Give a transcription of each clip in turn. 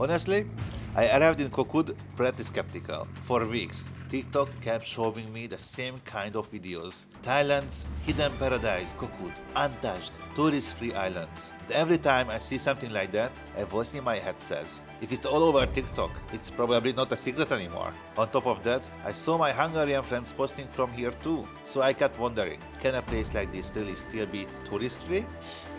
Honestly, I arrived in Koh Kood pretty skeptical. For weeks, TikTok kept showing me the same kind of videos. Thailand's hidden paradise, Koh Kood, untouched, tourist-free islands. And every time I see something like that, a voice in my head says, if it's all over TikTok, it's probably not a secret anymore. On top of that, I saw my Hungarian friends posting from here too. So I kept wondering, can a place like this really still be tourist-free?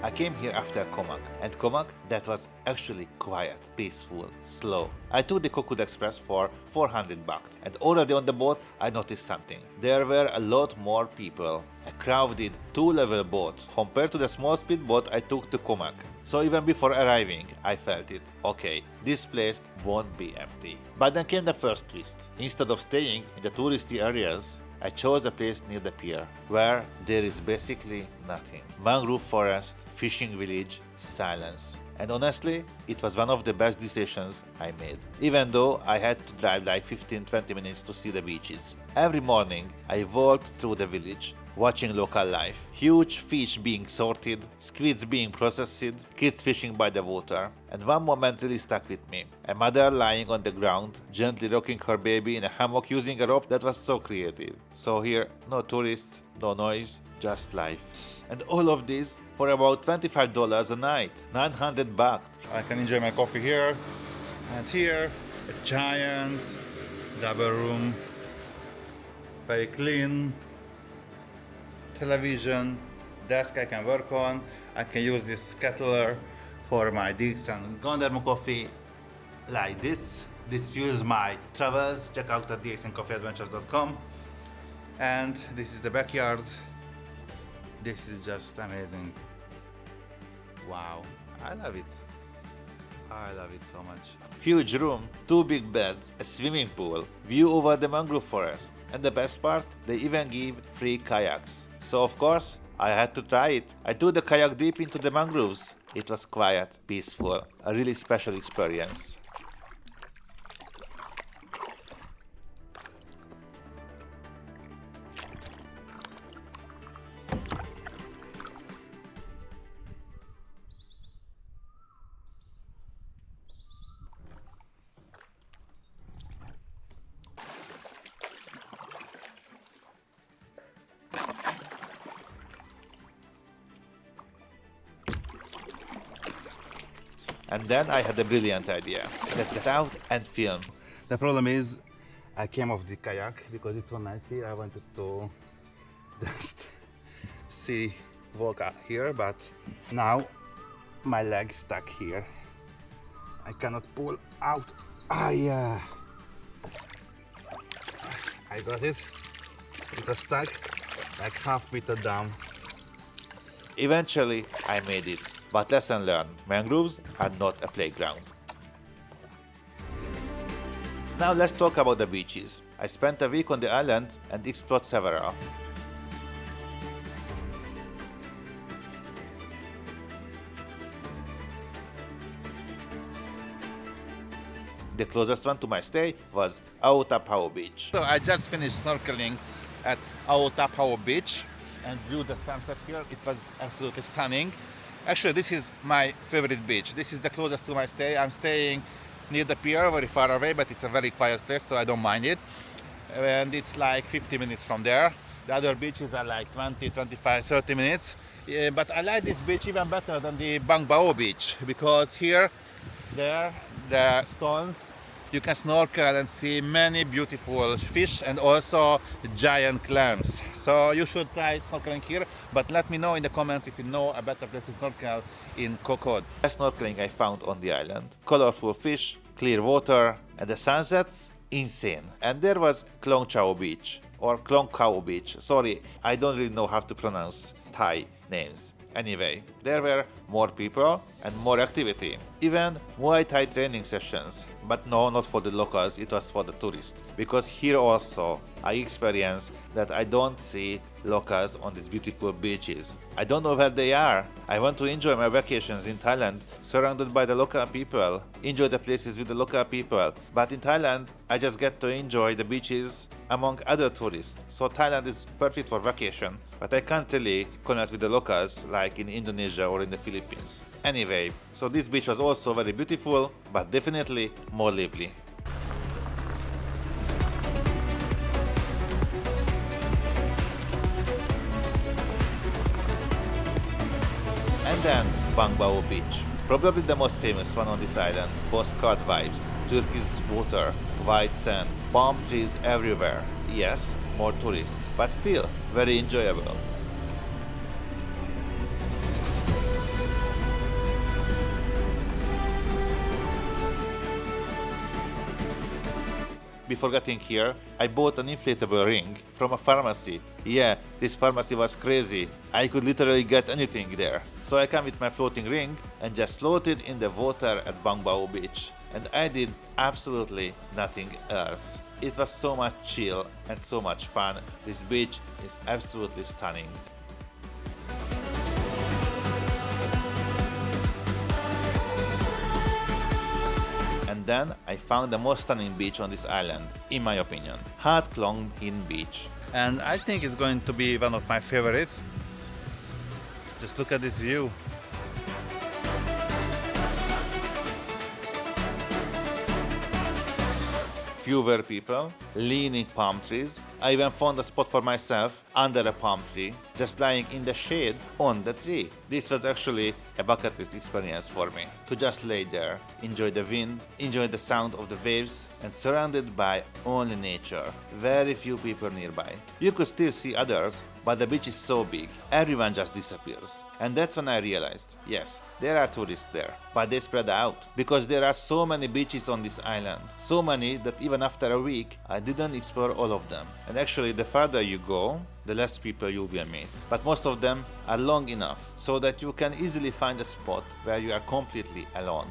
I came here after Koh Kood, and Koh Kood, that was actually quiet, peaceful, slow. I took the Koh Kood Express for 400 baht, and already on the boat I noticed something. There were a lot more people. A crowded two-level boat compared to the small speedboat I took to Koh Kood. So even before arriving, I felt it. Okay, this place won't be empty. But then came the first twist. Instead of staying in the touristy areas, I chose a place near the pier, where there is basically nothing. Mangrove forest, fishing village, silence. And honestly, it was one of the best decisions I made, even though I had to drive like 15-20 minutes to see the beaches. Every morning, I walked through the village, watching local life. Huge fish being sorted, squids being processed, kids fishing by the water. And one moment really stuck with me. A mother lying on the ground, gently rocking her baby in a hammock using a rope that was so creative. So here, no tourists, no noise, just life. And all of this for about $25 a night, 900 baht. I can enjoy my coffee here and here. A giant double room, very clean. Television, desk I can work on. I can use this kettler for my digs and Ganoderma coffee like this. This fuels my travels. Check out at esimcoffeeadventures.com. And this is the backyard. This is just amazing. Wow, I love it. I love it so much. Huge room, 2 big beds, a swimming pool, view over the mangrove forest. And the best part, they even give free kayaks. So of course, I had to try it. I took the kayak deep into the mangroves. It was quiet, peaceful, a really special experience. And then I had a brilliant idea. Let's get out and film. The problem is, I came off the kayak because it's so nice here. I wanted to just walk out here, but now my leg's stuck here. I cannot pull out. I got it. It was stuck like half meter down. Eventually, I made it. But lesson learned, mangroves are not a playground. Now let's talk about the beaches. I spent a week on the island and explored several. The closest one to my stay was Aotapao Beach. So I just finished snorkeling at Aotapao Beach and viewed the sunset here. It was absolutely stunning. Actually, this is my favorite beach. This is the closest to my stay. I'm staying near the pier, very far away, but it's a very quiet place, so I don't mind it. And it's like 50 minutes from there. The other beaches are like 20, 25, 30 minutes. But I like this beach even better than the Bang Bao beach, because here, there, the stones, you can snorkel and see many beautiful fish and also giant clams. So you should try snorkeling here, but let me know in the comments if you know a better place to snorkel in Koh Kood. Best snorkeling I found on the island. Colorful fish, clear water, and the sunsets, insane. And there was Klong Chau Beach, or Klong Khao Beach. Sorry, I don't really know how to pronounce Thai names. Anyway, there were more people and more activity, even Muay Thai training sessions. But no, not for the locals, it was for the tourists. Because here also I experienced that I don't see locals on these beautiful beaches. I don't know where they are. I want to enjoy my vacations in Thailand, surrounded by the local people, enjoy the places with the local people. But in Thailand, I just get to enjoy the beaches among other tourists. So Thailand is perfect for vacation, but I can't really connect with the locals like in Indonesia or in the Philippines. Anyway, so this beach was also very beautiful, but definitely more lively. And then Bangbao Beach, probably the most famous one on this island. Postcard vibes, turquoise water, white sand, palm trees everywhere. Yes, more tourists, but still very enjoyable. Before getting here, I bought an inflatable ring from a pharmacy. Yeah, this pharmacy was crazy. I could literally get anything there. So I came with my floating ring and just floated in the water at Bangbao Beach. And I did absolutely nothing else. It was so much chill and so much fun. This beach is absolutely stunning. And then I found the most stunning beach on this island, in my opinion, Hat Klong Hin Beach. And I think it's going to be one of my favorites. Just look at this view. Fewer people, leaning palm trees. I even found a spot for myself under a palm tree, just lying in the shade on the tree. This was actually a bucket list experience for me, to just lay there, enjoy the wind, enjoy the sound of the waves, and surrounded by only nature. Very few people nearby. You could still see others, but the beach is so big, everyone just disappears. And that's when I realized, yes, there are tourists there, but they spread out, because there are so many beaches on this island. So many that even after a week, I didn't explore all of them. And actually, the farther you go, the less people you will meet. But most of them are long enough so that you can easily find a spot where you are completely alone.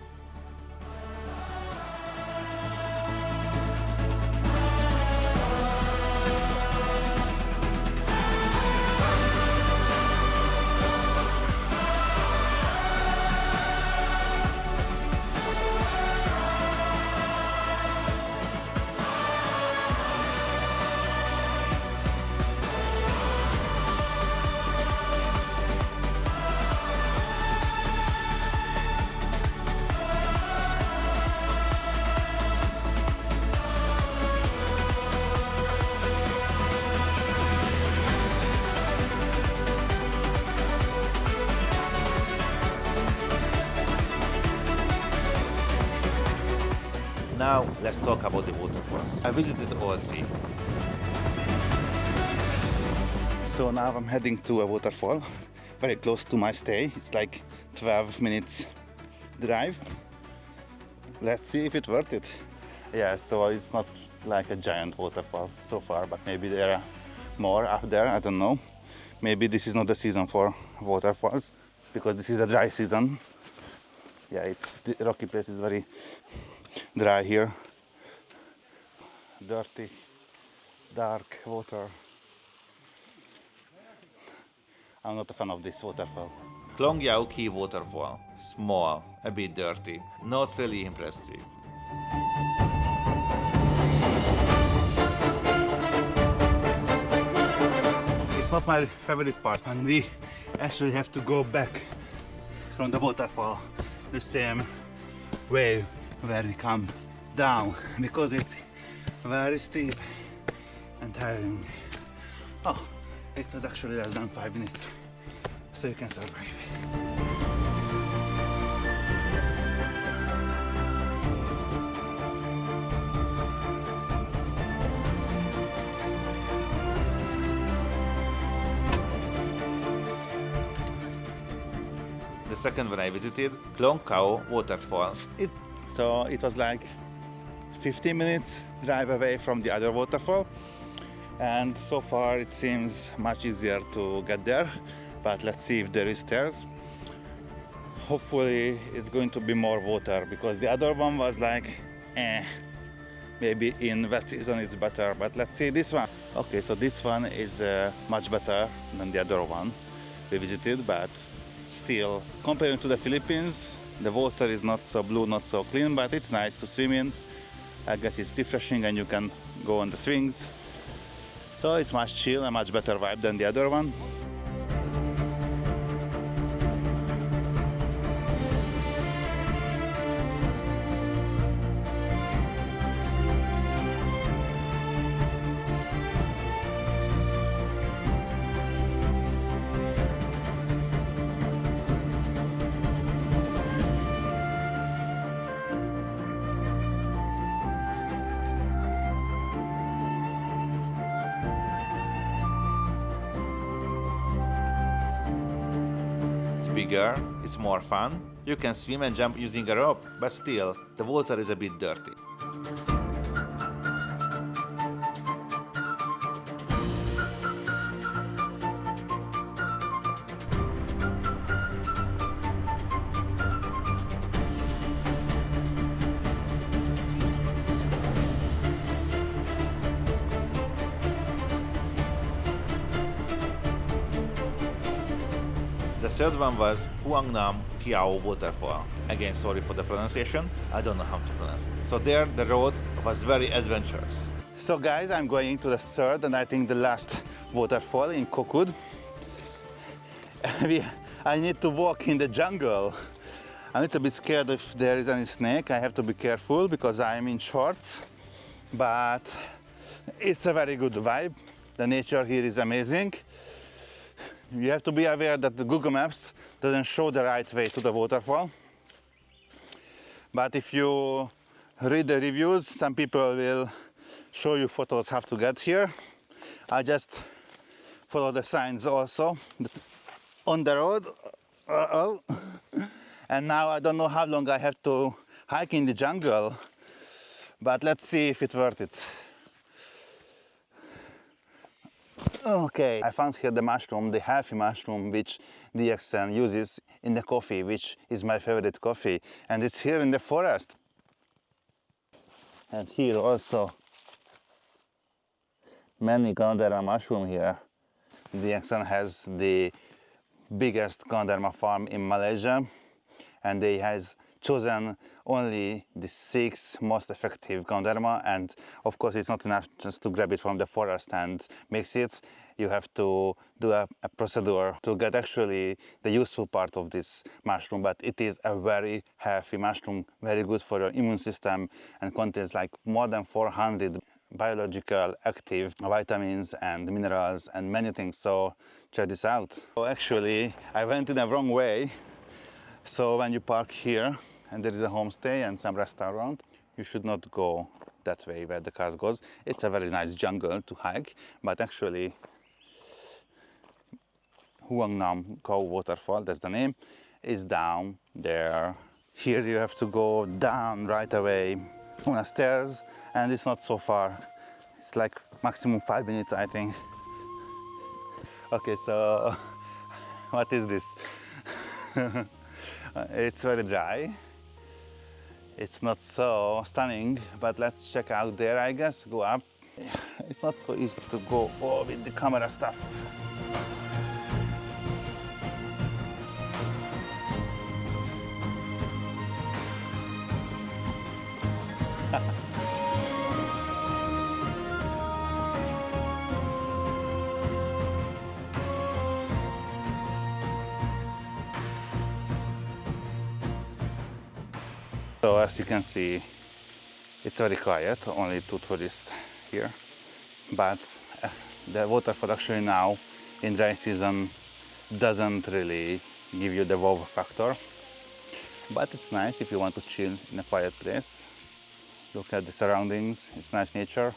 Now let's talk about the waterfalls. I visited all three. So now I'm heading to a waterfall very close to my stay. It's like 12 minutes drive. Let's see if it's worth it. Yeah, so it's not like a giant waterfall so far, but maybe there are more up there, I don't know. Maybe this is not the season for waterfalls because this is a dry season. Yeah, the rocky place is very dry here. Dirty, dark water. I'm not a fan of this waterfall. Klong Yao Ki waterfall. Small, a bit dirty, not really impressive. It's not my favorite part, and we actually have to go back from the waterfall the same way where we come down because it's very steep and tiring. Oh, it was actually less than 5 minutes, so you can survive. The second one I visited, Klong Kao waterfall. So it was like 15 minutes drive away from the other waterfall, and so far it seems much easier to get there, but let's see if there is stairs. Hopefully it's going to be more water because the other one was like maybe in wet season it's better, but let's see this one. Okay, so this one is much better than the other one we visited, but still, comparing to the Philippines, the water is not so blue, not so clean, but it's nice to swim in. I guess it's refreshing and you can go on the swings. So it's much chill and much better vibe than the other one. bigger, it's more fun. You can swim and jump using a rope, but still, the water is a bit dirty. The third one was Nam Kiao waterfall. Again, sorry for the pronunciation, I don't know how to pronounce it. So there the road was very adventurous. So guys, I'm going to the third and I think the last waterfall in Koh Kood. I need to walk in the jungle. I'm a little bit scared if there is any snake. I have to be careful because I'm in shorts. But it's a very good vibe. The nature here is amazing. You have to be aware that the Google Maps doesn't show the right way to the waterfall. But if you read the reviews, some people will show you photos how to get here. I just follow the signs also on the road. And now I don't know how long I have to hike in the jungle, but let's see if it's worth it. Okay, I found here the mushroom, the healthy mushroom, which DXN uses in the coffee, which is my favorite coffee. And it's here in the forest. And here also, many Ganoderma mushroom here. DXN has the biggest Ganoderma farm in Malaysia. And they has chosen only the 6 most effective Ganoderma, and of course it's not enough just to grab it from the forest and mix it. You have to do a procedure to get actually the useful part of this mushroom, but it is a very healthy mushroom, very good for your immune system, and contains like more than 400 biological active vitamins and minerals and many things, so check this out. So actually I went in the wrong way. So when you park here and there is a homestay and some restaurant, you should not go that way where the cars goes. It's a very nice jungle to hike, but actually Nam Kiao waterfall, that's the name, is down there. Here you have to go down right away on the stairs, and it's not so far. It's like maximum 5 minutes, I think. Okay, so what is this? It's very dry. It's not so stunning, but let's check out there, I guess. Go up. It's not so easy to go with the camera stuff. So as you can see, it's very quiet, only 2 tourists here. But the waterfall actually now in dry season doesn't really give you the wow factor. But it's nice if you want to chill in a quiet place. Look at the surroundings, it's nice nature.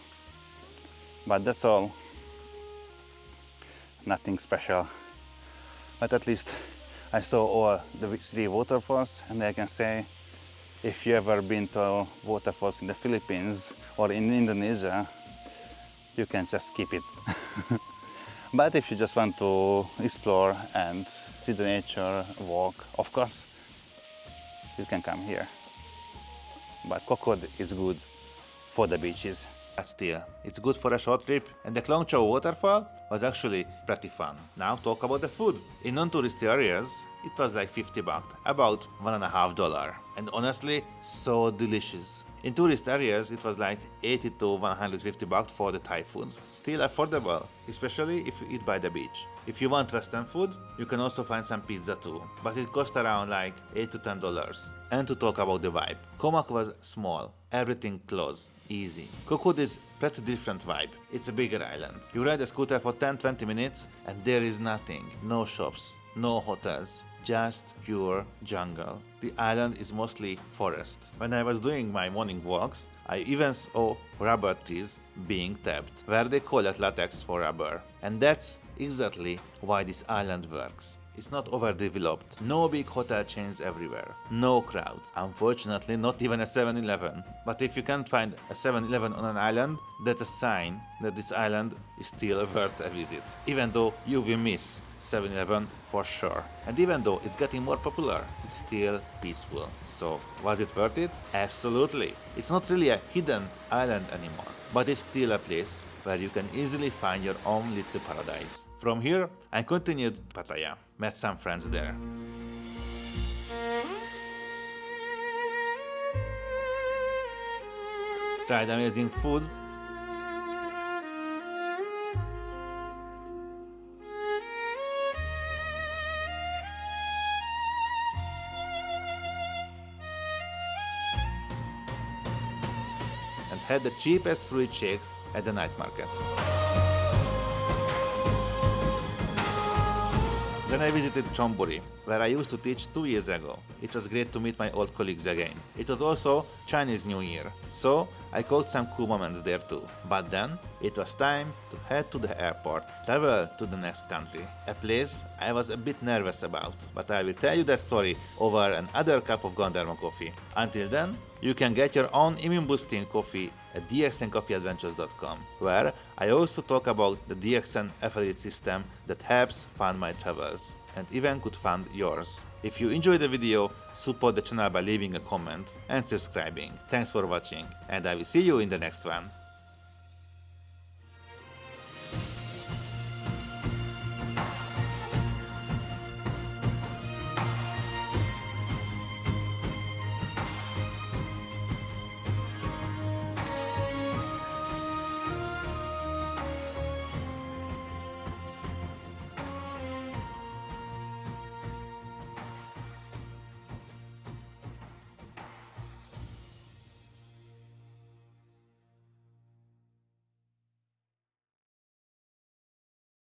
But that's all. Nothing special. But at least I saw all the 3 waterfalls, and I can say if you ever been to waterfalls in the Philippines or in Indonesia, you can just skip it. But if you just want to explore and see the nature, walk, of course, you can come here. But Koh Kood is good for the beaches. But still, it's good for a short trip, and the Klong Chow waterfall was actually pretty fun. Now talk about the food. In non-touristy areas, it was like 50 baht, about $1.50. And honestly, so delicious. In tourist areas, it was like 80 to 150 baht for the Thai food. Still affordable, especially if you eat by the beach. If you want Western food, you can also find some pizza too, but it cost around like $8 to $10. And to talk about the vibe, Koh Mak was small, everything close, easy. Koh Kood is pretty different vibe. It's a bigger island. You ride a scooter for 10-20 minutes and there is nothing, no shops, no hotels, just pure jungle. The island is mostly forest. When I was doing my morning walks, I even saw rubber trees being tapped, where they collect latex for rubber. And that's exactly why this island works. It's not overdeveloped. No big hotel chains everywhere. No crowds. Unfortunately, not even a 7-Eleven. But if you can't find a 7-Eleven on an island, that's a sign that this island is still worth a visit. Even though you will miss 7-Eleven for sure. And even though it's getting more popular, it's still peaceful. So, was it worth it? Absolutely. It's not really a hidden island anymore, but it's still a place where you can easily find your own little paradise. From here, I continued to Pattaya, met some friends there. Tried amazing food, and had the cheapest fruit shakes at the night market. Then I visited Chonburi, where I used to teach 2 years ago. It was great to meet my old colleagues again. It was also Chinese New Year, so I caught some cool moments there too. But then, it was time to head to the airport, travel to the next country, a place I was a bit nervous about, but I will tell you that story over another cup of Ganoderma coffee. Until then, you can get your own immune-boosting coffee at dxncoffeeadventures.com, where I also talk about the DXN affiliate system that helps fund my travels, and even could fund yours. If you enjoyed the video, support the channel by leaving a comment and subscribing. Thanks for watching, and I will see you in the next one.